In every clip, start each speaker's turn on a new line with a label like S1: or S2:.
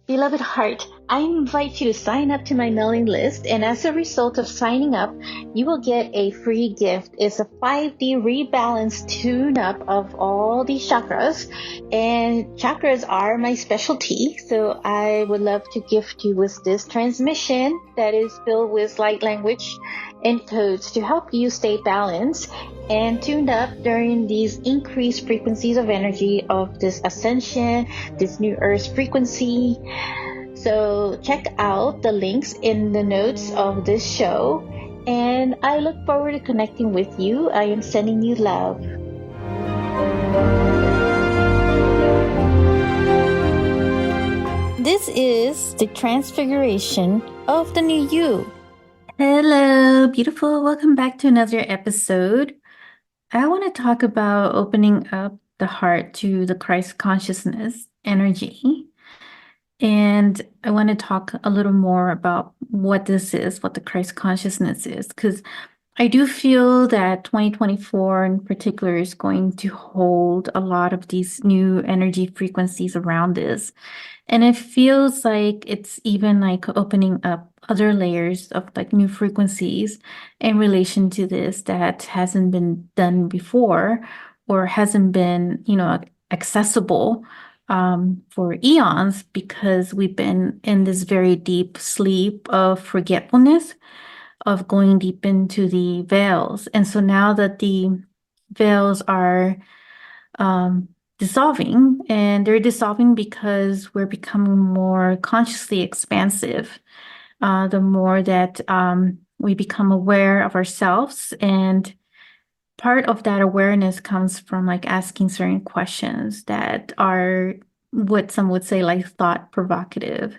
S1: Beloved heart, I invite you to sign up to my mailing list, and as a result of signing up, you will get a free gift. It's a 5D rebalance tune up of all these chakras, and chakras are my specialty. So I would love to gift you with this transmission that is filled with light language and codes to help you stay balanced and tuned up during these increased frequencies of energy of this ascension, this new earth frequency. So check out the links in the notes of this show, and I look forward to connecting with you. I am sending you love. This is the transfiguration of the new you. Hello, beautiful. Welcome back to another episode. I want to talk about opening up the heart to the Christ consciousness energy. And I want to talk a little more about what this is, what the Christ consciousness is, because I do feel that 2024 in particular is going to hold a lot of these new energy frequencies around this. And it feels like it's even like opening up other layers of like new frequencies in relation to this that hasn't been done before or hasn't been, accessible for eons, because we've been in this very deep sleep of forgetfulness, of going deep into the veils. And so now that the veils are dissolving, and they're dissolving because we're becoming more consciously expansive, the more that we become aware of ourselves. And part of that awareness comes from like asking certain questions that are what some would say like thought provocative.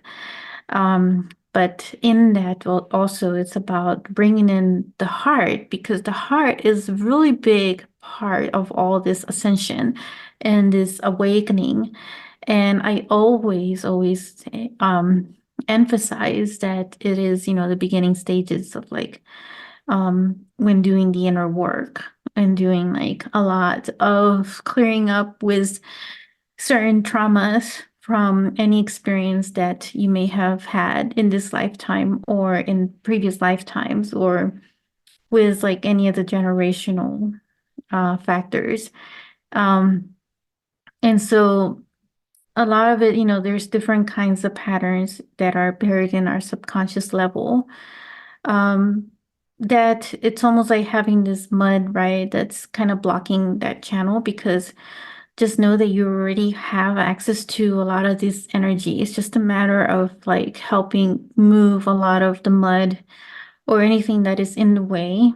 S1: But in that also it's about bringing in the heart, because the heart is a really big part of all this ascension and this awakening. And I always emphasize that it is, the beginning stages of like when doing the inner work and doing like a lot of clearing up with certain traumas from any experience that you may have had in this lifetime or in previous lifetimes, or with like any of the generational factors. And so a lot of it, there's different kinds of patterns that are buried in our subconscious level. That it's almost like having this mud, right? That's kind of blocking that channel, because just know that you already have access to a lot of this energy. It's just a matter of like helping move a lot of the mud or anything that is in the way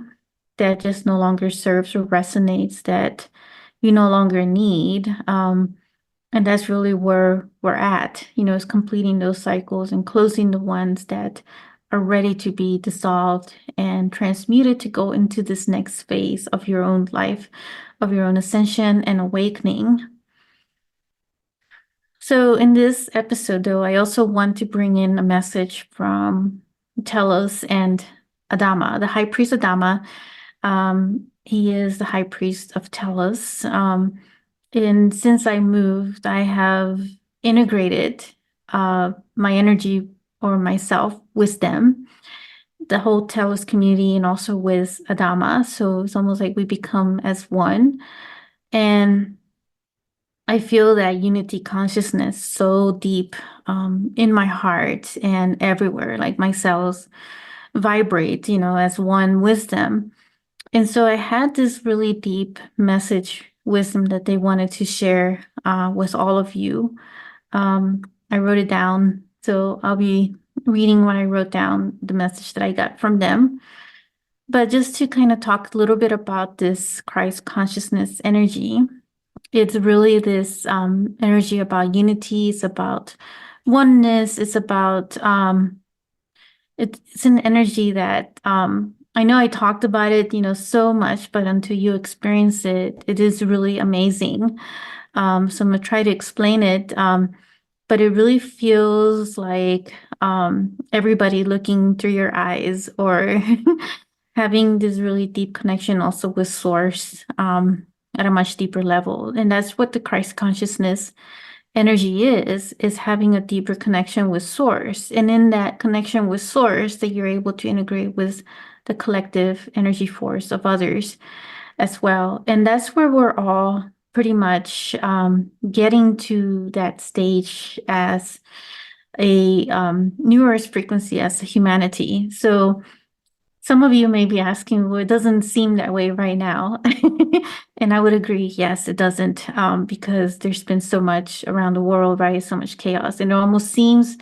S1: that just no longer serves or resonates, that you no longer need. And that's really where we're at, is completing those cycles and closing the ones that are ready to be dissolved and transmuted to go into this next phase of your own life, of your own ascension and awakening. So in this episode, though, I also want to bring in a message from Telos and Adama, the High Priest Adama. He is the High Priest of Telos. And since I moved, I have integrated my energy or myself with them, the whole Telos community, and also with Adama. So it's almost like we become as one. And I feel that unity consciousness so deep in my heart and everywhere, like my cells vibrate, as one with them. And so I had this really deep message, wisdom that they wanted to share with all of you. I wrote it down, so I'll be reading what I wrote down, the message that I got from them. But just to kind of talk a little bit about this Christ consciousness energy, it's really this energy about unity. It's about oneness. It's about it's an energy that I know I talked about it, so much, but until you experience it, it is really amazing. So I'm gonna try to explain it. But it really feels like everybody looking through your eyes, or having this really deep connection also with Source at a much deeper level. And that's what the Christ consciousness energy is having a deeper connection with source. And in that connection with source, that you're able to integrate with the collective energy force of others as well. And that's where we're all pretty much getting to that stage as a newer frequency as a humanity. So some of you may be asking, well, it doesn't seem that way right now. And I would agree, yes, it doesn't, because there's been so much around the world, right? So much chaos. And it almost seems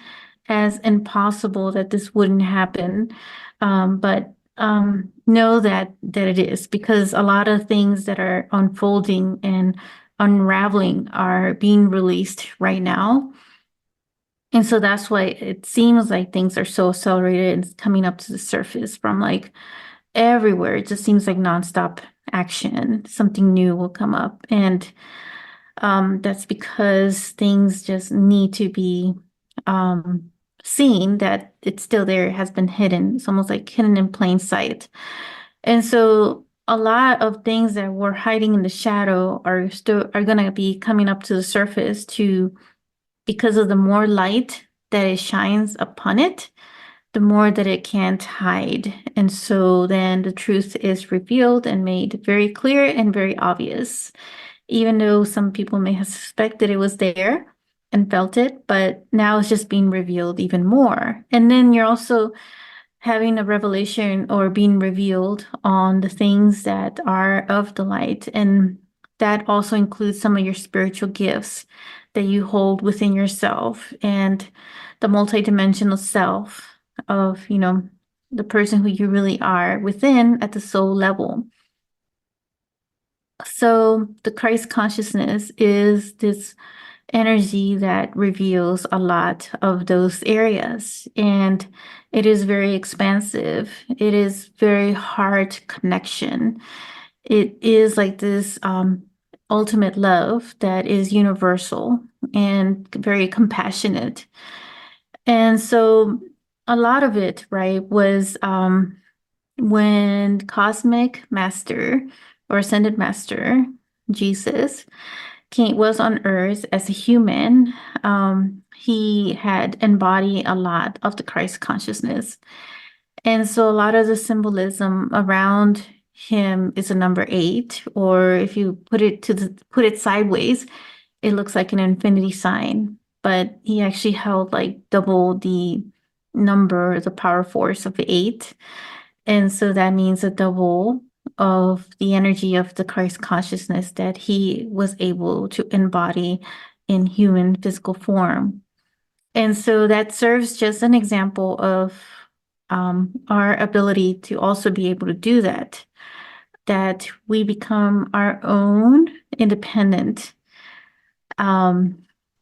S1: as impossible that this wouldn't happen. But know that it is, because a lot of things that are unfolding and unraveling are being released right now. And so that's why it seems like things are so accelerated and coming up to the surface from like everywhere. It just seems like nonstop action. Something new will come up. And that's because things just need to be seen, that it's still there, it has been hidden. It's almost like hidden in plain sight. And so a lot of things that were hiding in the shadow are gonna be coming up to the surface to because of the more light that it shines upon it, the more that it can't hide. And so then the truth is revealed and made very clear and very obvious, even though some people may have suspected it was there and felt it, but now it's just being revealed even more. And then you're also having a revelation or being revealed on the things that are of the light. And that also includes some of your spiritual gifts that you hold within yourself and the multidimensional self of, the person who you really are within at the soul level. So the Christ consciousness is this energy that reveals a lot of those areas. And it is very expansive. It is very heart connection. It is like this ultimate love that is universal and very compassionate. And so a lot of it, right, was when Cosmic Master or Ascended Master, Jesus, was on Earth as a human, he had embodied a lot of the Christ consciousness. And so a lot of the symbolism around him is a number 8, or if you put it sideways, it looks like an infinity sign. But he actually held like double the number, the power force of 8. And so that means a double of the energy of the Christ consciousness that he was able to embody in human physical form. And so that serves just an example of our ability to also be able to do that, that we become our own independent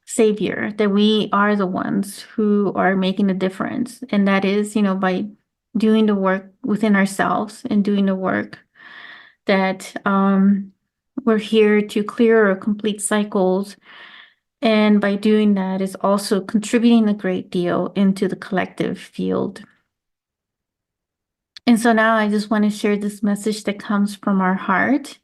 S1: savior, that we are the ones who are making a difference. And that is, by doing the work within ourselves and doing the work that we're here to clear or complete cycles. And by doing that is also contributing a great deal into the collective field. And so now I just want to share this message that comes from our heart.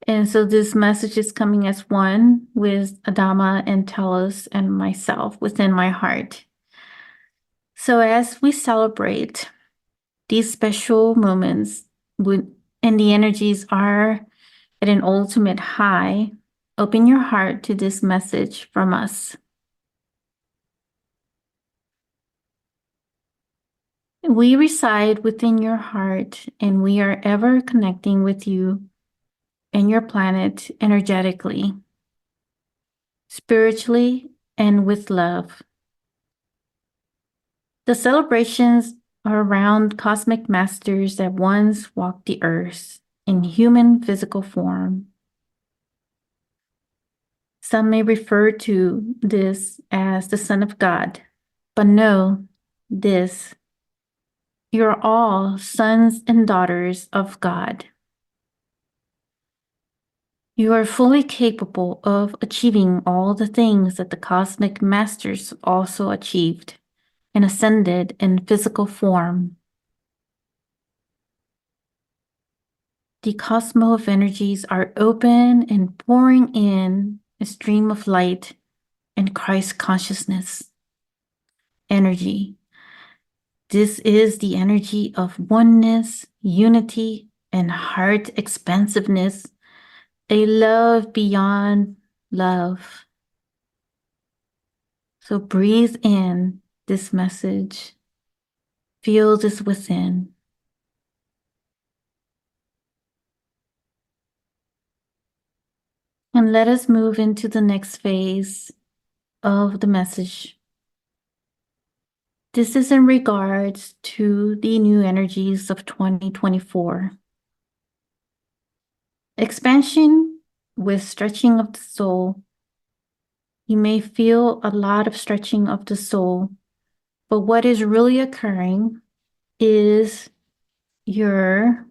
S1: And so this message is coming as one with Adama and Telos and myself within my heart. So as we celebrate these special moments and the energies are at an ultimate high, open your heart to this message from us. We reside within your heart, and we are ever connecting with you and your planet energetically, spiritually, and with love. The celebrations are around cosmic masters that once walked the earth in human physical form. Some may refer to this as the Son of God, but know this: you're all sons and daughters of God. You are fully capable of achieving all the things that the cosmic masters also achieved and ascended in physical form. The cosmos of energies are open and pouring in a stream of light and Christ consciousness energy. This is the energy of oneness, unity, and heart expansiveness, a love beyond love. So breathe in this message, feel this within. And let us move into the next phase of the message. This is in regards to the new energies of 2024. Expansion with stretching of the soul. You may feel a lot of stretching of the soul, but what is really occurring is your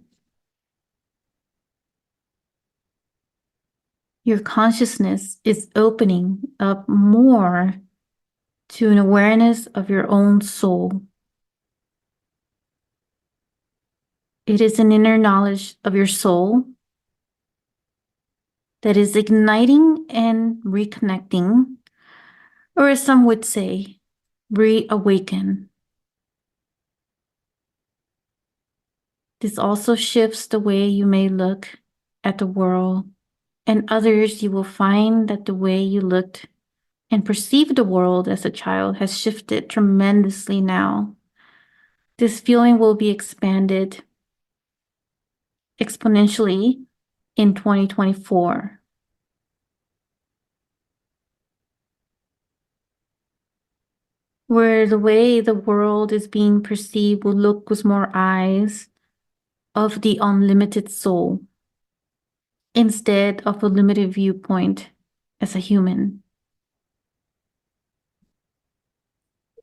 S1: consciousness is opening up more to an awareness of your own soul. It is an inner knowledge of your soul that is igniting and reconnecting, or as some would say, reawaken. This also shifts the way you may look at the world, and others you will find that the way you looked and perceived the world as a child has shifted tremendously now. This feeling will be expanded exponentially in 2024. Where the way the world is being perceived will look with more eyes of the unlimited soul instead of a limited viewpoint as a human.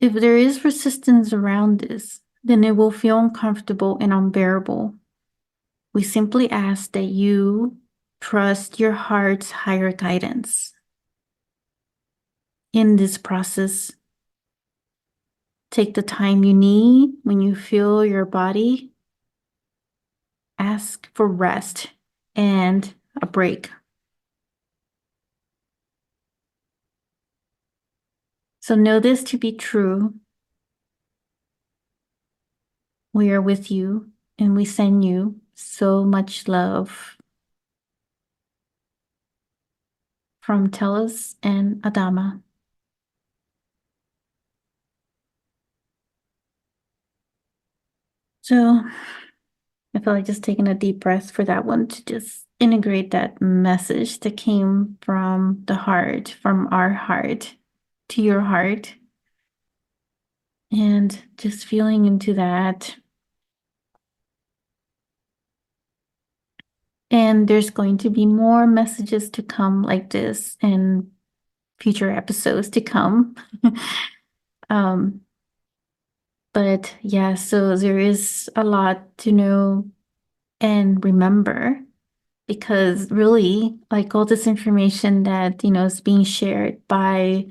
S1: If there is resistance around this, then it will feel uncomfortable and unbearable. We simply ask that you trust your heart's higher guidance. In this process, take the time you need when you feel your body. Ask for rest and a break. So know this to be true. We are with you and we send you so much love. From Telos and Adama. So I feel like just taking a deep breath for that one to just integrate that message that came from the heart, from our heart to your heart. And just feeling into that. And there's going to be more messages to come like this and future episodes to come. But yeah, so there is a lot to know and remember, because really, like all this information that, is being shared by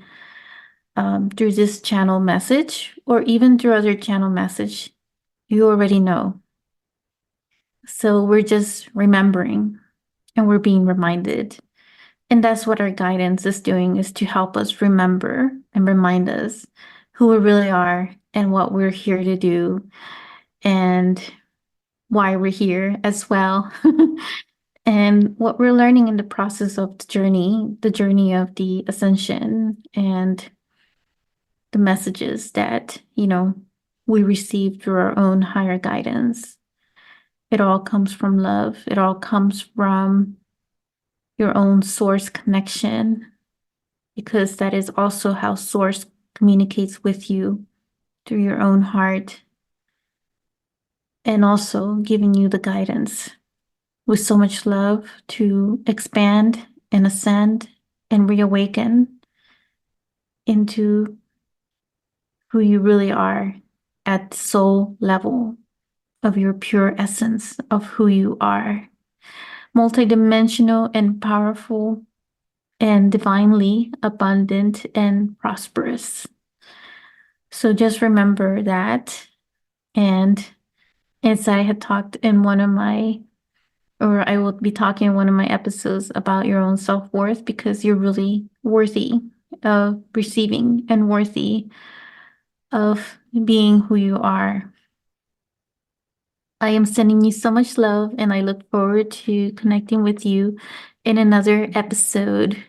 S1: through this channel message or even through other channel message, you already know. So we're just remembering and we're being reminded. And that's what our guidance is doing, is to help us remember and remind us who we really are and what we're here to do and why we're here as well. And what we're learning in the process of the journey of the ascension, and the messages that, we receive through our own higher guidance. It all comes from love. It all comes from your own source connection, because that is also how source communicates with you, through your own heart, and also giving you the guidance with so much love to expand and ascend and reawaken into who you really are at the soul level of your pure essence of who you are. Multidimensional and powerful and divinely abundant and prosperous. So just remember that. And as I had talked in or I will be talking in one of my episodes about your own self-worth, because you're really worthy of receiving and worthy of being who you are. I am sending you so much love, and I look forward to connecting with you in another episode.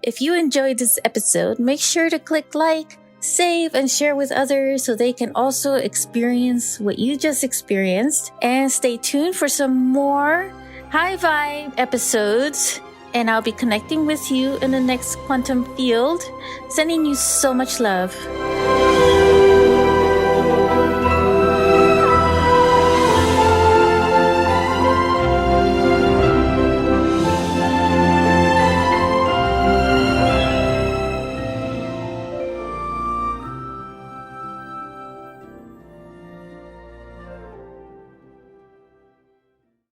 S2: If you enjoyed this episode, make sure to click like, save, and share with others so they can also experience what you just experienced. And stay tuned for some more high vibe episodes. And I'll be connecting with you in the next quantum field. Sending you so much love.